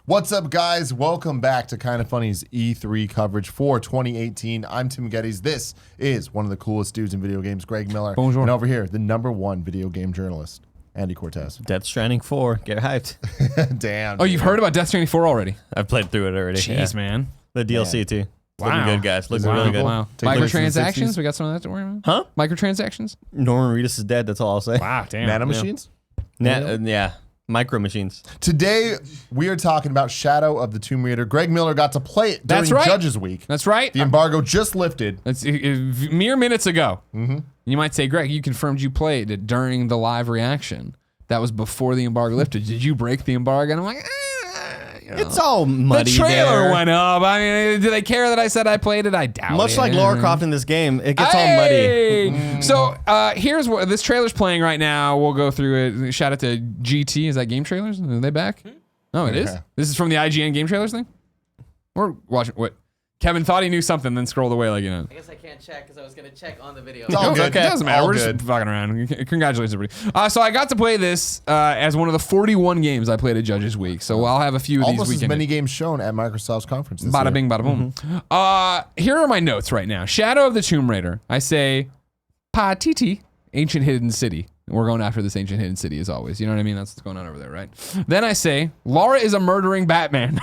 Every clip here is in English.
What's up, guys? Welcome back to Kinda Funny's E3 coverage for 2018. I'm Tim Gettys. This is one of the coolest dudes in video games, Greg Miller. Bonjour. And over here, the #1 video game journalist, Andy Cortez. Death Stranding 4. Get hyped. Damn. Oh, you've heard about Death Stranding 4 already? I've played through it already. Jeez, man. The DLC too. Wow. Looking good, guys. Looking Wow. really good. Wow. Take place in the Microtransactions? 60s. We got some of that to worry about? Huh? Microtransactions? Norman Reedus is dead. That's all I'll say. Wow, damn. Nano machines? Yeah. Micro machines. Today, we are talking about Shadow of the Tomb Raider. Greg Miller got to play it during That's right. Judges Week. That's right. The embargo just lifted. That's mere minutes ago. Mm-hmm. You might say, Greg, you confirmed you played it during the live reaction. That was before the embargo lifted. Did you break the embargo? And I'm like, It's all muddy. The trailer there. went up. I mean, do they care that I said I played it? I doubt it. Much like Lara Croft in this game, it gets all muddy. So here's what this trailer's playing right now. We'll go through it. Shout out to GT. Is that Game Trailers? Are they back? Oh, it is? Yeah. This is from the IGN Game Trailers thing? We're watching what? Kevin thought he knew something, then scrolled away like, you know. I guess I can't check because I was going to check on the video. It's all Okay. good. It doesn't matter. All We're good. just fucking around. Congratulations, everybody. So I got to play this as one of the 41 games I played at Judges Week. So I'll have a few of these Almost as weekends. many games shown at Microsoft's conference this Bada year. bing, bada boom. Here are my notes right now. Shadow of the Tomb Raider. I say, Patiti, Ancient Hidden City. We're going after this Ancient Hidden City as always. You know what I mean? That's what's going on over there, right? Then I say, Lara is a murdering Batman.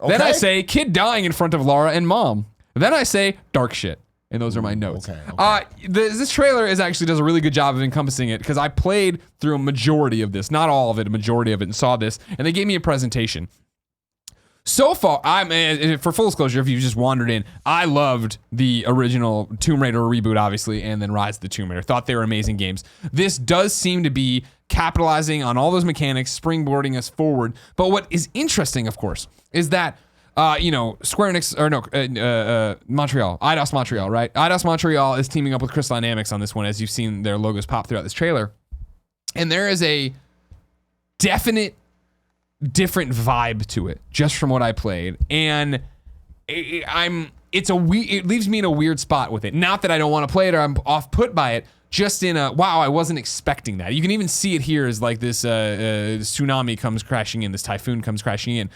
Then I say, kid dying in front of Lara and mom. Then I say, dark shit. And those are my notes. Okay. This trailer actually does a really good job of encompassing it because I played through a majority of this, not all of it, a majority of it, and saw this, and they gave me a presentation. So far, for full disclosure, if you just wandered in, I loved the original Tomb Raider reboot, obviously, and then Rise of the Tomb Raider. Thought they were amazing games. This does seem to be capitalizing on all those mechanics, springboarding us forward. But what is interesting, of course, is that Square Enix, Montreal, Eidos Montreal, right? Eidos Montreal is teaming up with Crystal Dynamics on this one, as you've seen their logos pop throughout this trailer. And there is a definite different vibe to it, just from what I played. And it leaves me in a weird spot with it. Not that I don't want to play it or I'm off put by it, just in a, wow, I wasn't expecting that. You can even see it here as like this tsunami comes crashing in, this typhoon comes crashing in.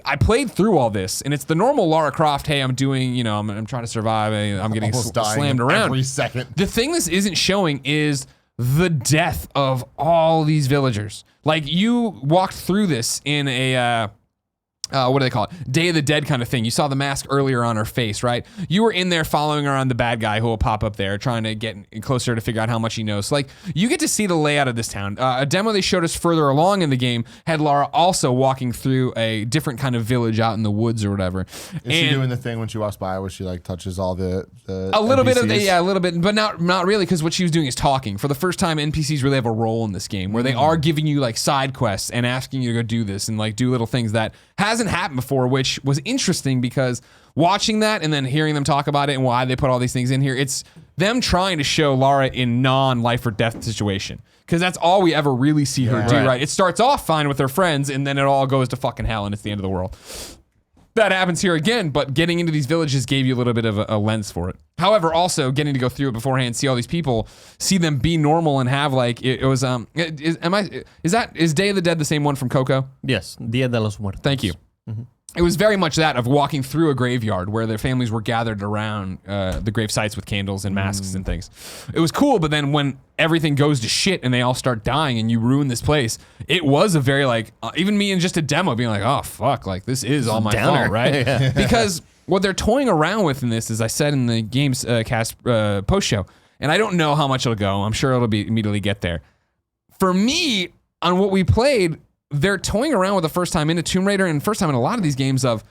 I played through all this, and it's the normal Lara Croft, hey, I'm doing, I'm trying to survive, I'm getting slammed around. Every second. The thing this isn't showing is the death of all these villagers. Like, you walked through this in a... what do they call it? Day of the Dead kind of thing. You saw the mask earlier on her face, right? You were in there following around the bad guy who will pop up there, trying to get closer to figure out how much he knows. So, like, you get to see the layout of this town. A demo they showed us further along in the game had Lara also walking through a different kind of village out in the woods or whatever. Is she doing the thing when she walks by where she like touches all the a little NPCs? bit of a little bit, but not really, because what she was doing is talking. For the first time, NPCs really have a role in this game, where they are giving you like side quests and asking you to go do this and like do little things that hasn't happened before, which was interesting because watching that and then hearing them talk about it and why they put all these things in here, it's them trying to show Lara in non-life or death situation. Because that's all we ever really see her do, right? It starts off fine with her friends, and then it all goes to fucking hell, and it's the end of the world. That happens here again, but getting into these villages gave you a little bit of a lens for it. However, also getting to go through it beforehand, see all these people, see them be normal and have like it was is Day of the Dead the same one from Coco? Yes. Dia de los Muertos. Thank you. It was very much that of walking through a graveyard where their families were gathered around the grave sites with candles and masks and things. It was cool, but then when everything goes to shit and they all start dying and you ruin this place, it was a very like, even me in just a demo being like, oh fuck, like this is all my Downer. fault, right? Yeah. Because what they're toying around with in this, as I said in the games cast post show, and I don't know how much it'll go, I'm sure it'll be immediately get there. For me, on what we played, they're toying around with the first time into Tomb Raider and first time in a lot of these games of,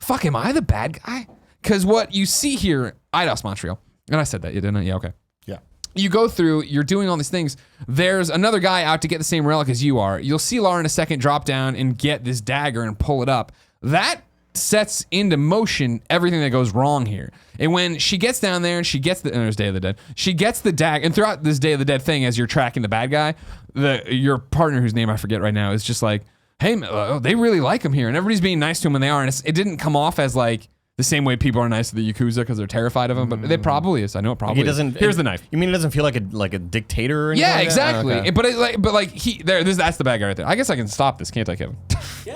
fuck, am I the bad guy? Because what you see here, Eidos Montreal, and I said that, you didn't? Yeah, okay. Yeah. You go through, you're doing all these things. There's another guy out to get the same relic as you are. You'll see Lara in a second drop down and get this dagger and pull it up. That sets into motion everything that goes wrong here. And when she gets down there and she gets there's Day of the Dead, she gets the dagger, and throughout this Day of the Dead thing, as you're tracking the bad guy, your partner, whose name I forget right now, is just like, hey, they really like him here, and everybody's being nice to him, and they are, and it didn't come off as like the same way people are nice to the Yakuza because they're terrified of him, but it probably is. I know it probably He doesn't. is. Here's the knife. You mean it doesn't feel like a dictator? Or anything Yeah, like that? exactly. Oh, okay. That's the bad guy right there. I guess I can stop this, can't I, Kevin?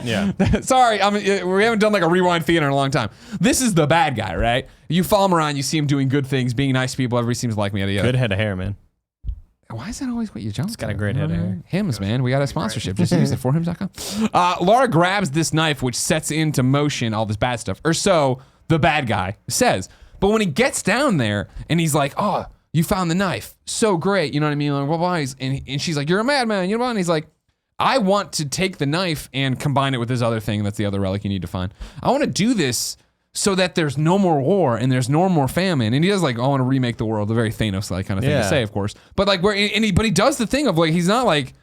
Yeah. Sorry, we haven't done like a rewind theater in a long time. This is the bad guy, right? You follow him around, you see him doing good things, being nice to people. Everybody seems to like me. Good head of hair, man. Why is that always what you jump? It's got a great head of hair. Hims, man. We got a sponsorship. Just use it for hims.com. Laura grabs this knife, which sets into motion all this bad stuff. Or so the bad guy says. But when he gets down there and he's like, oh, you found the knife. So great. You know what I mean? Like, blah, blah. And she's like, you're a madman. You know what? And he's like, I want to take the knife and combine it with this other thing. That's the other relic you need to find. I want to do this so that there's no more war and there's no more famine. And he does like, I want to remake the world, a very Thanos-like kind of thing to say, of course. But like, but he does the thing of like, he's not like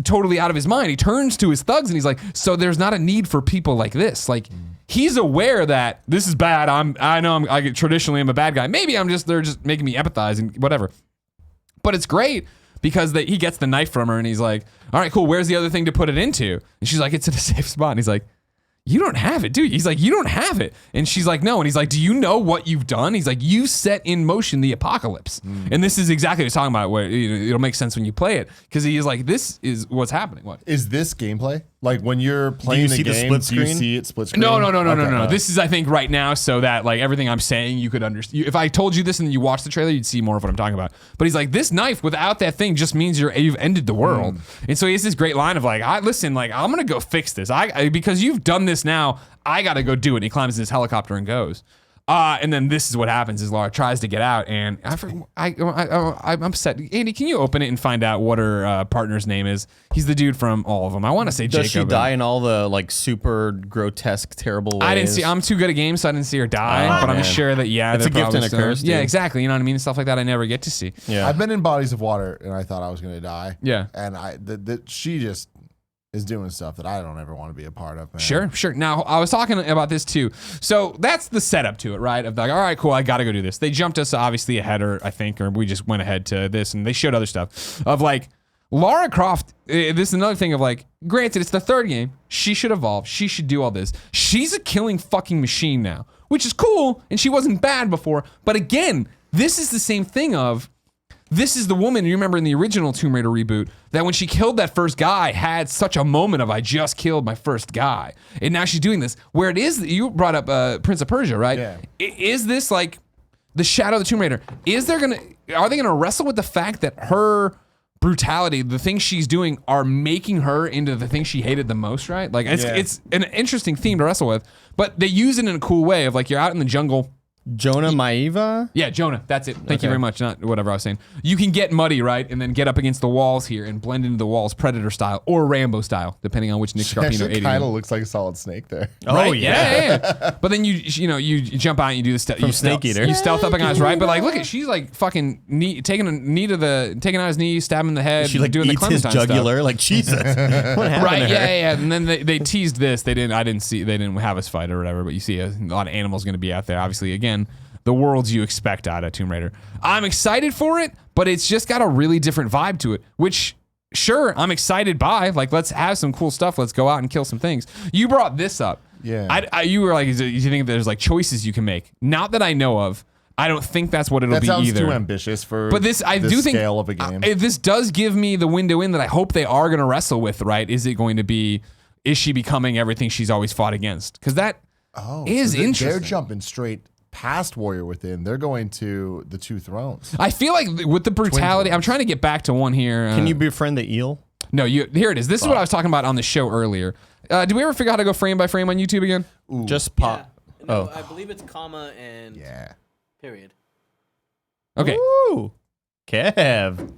totally out of his mind. He turns to his thugs and he's like, so there's not a need for people like this. Like, he's aware that this is bad. Traditionally I'm a bad guy. Maybe they're just making me empathize and whatever. But it's great because he gets the knife from her and he's like, all right, cool. Where's the other thing to put it into? And she's like, it's in a safe spot. And he's like, you don't have it, dude. He's like, you don't have it. And she's like, no. And he's like, do you know what you've done? He's like, you set in motion the apocalypse. And this is exactly what he's talking about, where it'll make sense when you play it. Because he's like, this is what's happening. What? Is this gameplay? Like when you're playing the game, split do you screen? see it split screen? No. This is, I think, right now so that like everything I'm saying, you could understand. If I told you this and you watched the trailer, you'd see more of what I'm talking about. But he's like, this knife without that thing just means you've ended the world. And so he has this great line of like, listen, like I'm going to go fix this. Because you've done this now, I got to go do it. And he climbs in his helicopter and goes. And then this is what happens is Laura tries to get out and I'm upset. Andy, can you open it and find out what her partner's name is? He's the dude from all of them. I want to say Jacob. Does she die in all the like super grotesque, terrible ways? I didn't see. I'm too good at games, so I didn't see her die. But I'm sure that it's a gift and a curse. Yeah, exactly. You know what I mean? Stuff like that I never get to see. Yeah, I've been in bodies of water and I thought I was going to die. Yeah, and she just is doing stuff that I don't ever want to be a part of, man. Sure. Now, I was talking about this too. So that's the setup to it, right? Of like, all right, cool, I got to go do this. They jumped us obviously ahead, or we just went ahead to this, and they showed other stuff of like, Lara Croft, this is another thing of like, granted, it's the third game. She should evolve. She should do all this. She's a killing fucking machine now, which is cool, and she wasn't bad before. But again, this is the same thing of, this is the woman, you remember in the original Tomb Raider reboot, that when she killed that first guy, had such a moment of, I just killed my first guy. And now she's doing this. Where it is, you brought up Prince of Persia, right? Yeah. Is this like the Shadow of the Tomb Raider? Are they gonna wrestle with the fact that her brutality, the things she's doing, are making her into the thing she hated the most, right? Like, it's an interesting theme to wrestle with, but they use it in a cool way of like, you're out in the jungle. Jonah Maiva? Yeah, Jonah. That's it. Thank you very much. Not whatever I was saying. You can get muddy, right? And then get up against the walls here and blend into the walls Predator style or Rambo style, depending on which Nick Scarpino ate. It kind of looks like a Solid Snake there. Right? Oh, yeah. But then you jump out and you do the stealth. From Snake Eater. You stealth up against, right? But like, look at, she's like fucking taking out his knee, stabbing the head. She like doing eats the his Clementine jugular. stuff. Like, Jesus. What happened Right, to her? yeah. And then they teased this. They didn't have us fight or whatever, but you see a lot of animals going to be out there. Obviously, again, the worlds you expect out of Tomb Raider. I'm excited for it, but it's just got a really different vibe to it, which, sure, I'm excited by. Like, let's have some cool stuff. Let's go out and kill some things. You brought this up. Yeah. You were like, you think there's like choices you can make? Not that I know of. I don't think that's what it'll be either. That sounds too ambitious for but this, I do think, scale of a game. This does give me the window in that I hope they are going to wrestle with, right? Is she becoming everything she's always fought against? Because that is interesting. They're jumping straight past Warrior Within. They're going to the Two Thrones. I feel like with the brutality, I'm trying to get back to one here. Can you befriend the eel? No, here it is. This is what I was talking about on the show earlier. Did we ever figure out how to go frame by frame on YouTube again? Ooh. Just pop. Yeah. No, I believe it's comma and period. Okay. Ooh. Kev.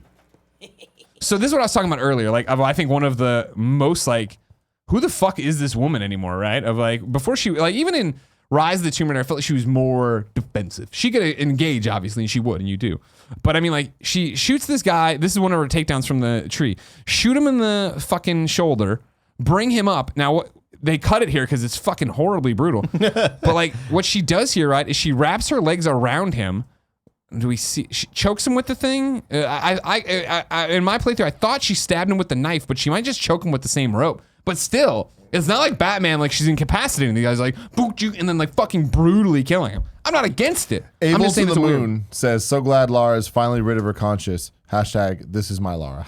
So this is what I was talking about earlier. Like, I think one of the most like, who the fuck is this woman anymore, right? Of like, before she, like, even in Rise of the Tomb Raider, I felt like she was more defensive. She could engage, obviously, and she would, and you do. But I mean, like, she shoots this guy. This is one of her takedowns from the tree. Shoot him in the fucking shoulder. Bring him up. Now, they cut it here because it's fucking horribly brutal. But like, what she does here, right, is she wraps her legs around him. Do we see? She chokes him with the thing. I in my playthrough, I thought she stabbed him with the knife, but she might just choke him with the same rope. But still, It's not like Batman, like she's incapacitating the guy's like, boot you, and then like fucking brutally killing him. I'm not against it. I'm Able just to saying the it's weird. Moon says, so glad Lara is finally rid of her conscience. Hashtag, this is my Lara.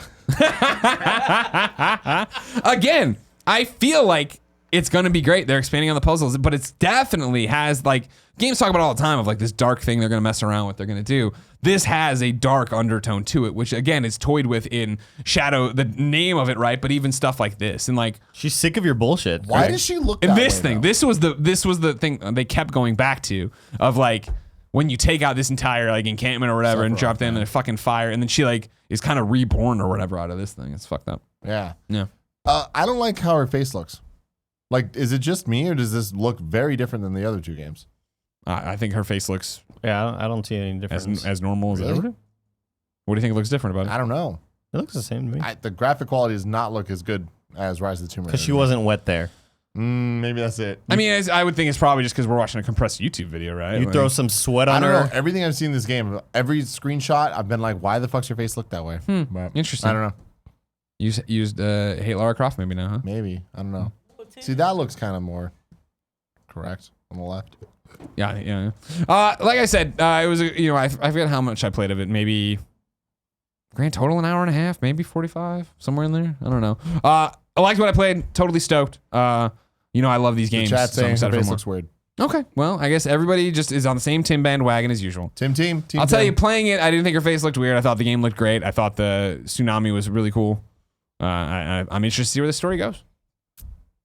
Again, I feel like it's going to be great. They're expanding on the puzzles, but it's definitely has like games talk about all the time of like this dark thing they're going to mess around with, they're going to do. This has a dark undertone to it, which again is toyed with in Shadow, the name of it, right? But even stuff like this and like She's sick of your bullshit. Why right? does she look and that this way, thing, though? this was the thing they kept going back to of like when you take out this entire like encampment or whatever and drop them in a fucking fire, and then she like is kind of reborn or whatever out of this thing. It's fucked up. Yeah. Yeah. I don't like how her face looks. Like, is it just me, or does this look very different than the other two games? I think her face looks Yeah, I don't see any difference. as normal as Really? ever. What do you think looks different about it? I don't know. It looks the same to me. The graphic quality does not look as good as Rise of the Tomb Raider. Because she wasn't wet there. Maybe that's it. I mean, I would think it's probably just because we're watching a compressed YouTube video, right? You Like, throw some sweat I on don't her. know. Everything I've seen in this game, every screenshot, I've been like, why the fuck's your face look that way? But interesting. I don't know. used hate Lara Croft maybe now, huh? Maybe. I don't know. See, that looks kind of more correct on the left. Yeah. Like I said, it was I forget how much I played of it. Maybe grand total an hour and a half, maybe 45, somewhere in there. I don't know. I liked what I played. Totally stoked. I love these games. The chat so I'm saying her excited for face more. looks weird. Okay, well, I guess everybody just is on the same Tim bandwagon as usual. Team. I'll tell you, playing it, I didn't think her face looked weird. I thought the game looked great. I thought the tsunami was really cool. I'm interested to see where the story goes.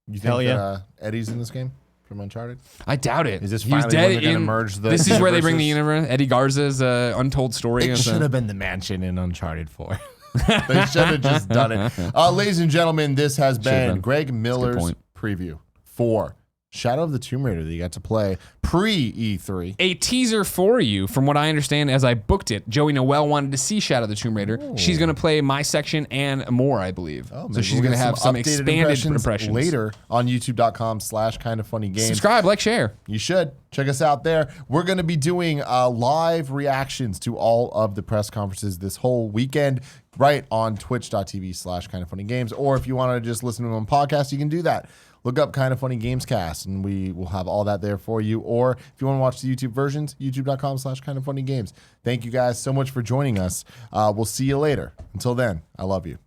You think Hell yeah. that, Eddie's in this game from Uncharted? I doubt it. Is this He was finally when dead they're gonna in- merge the This is where they bring the universes? universe. Eddie Garza's untold story. It should have been the mansion in Uncharted 4. They should have just done it. Ladies and gentlemen, this has been been. Greg Miller's point. preview for Shadow of the Tomb Raider that you got to play pre-E3. A teaser for you, from what I understand, as I booked it. Joey Noelle wanted to see Shadow of the Tomb Raider. She's going to play my section and more, I believe. Oh, so maybe she's we'll going to get have some updated expanded impressions later on youtube.com/kindoffunnygames. Subscribe, like, share. You should. Check us out there. We're going to be doing live reactions to all of the press conferences this whole weekend right on twitch.tv/kindoffunnygames. Or if you want to just listen to them on podcast, you can do that. Look up Kind of Funny Games Cast, and we will have all that there for you. Or if you want to watch the YouTube versions, youtube.com/kindoffunnygames. Thank you guys so much for joining us. We'll see you later. Until then, I love you.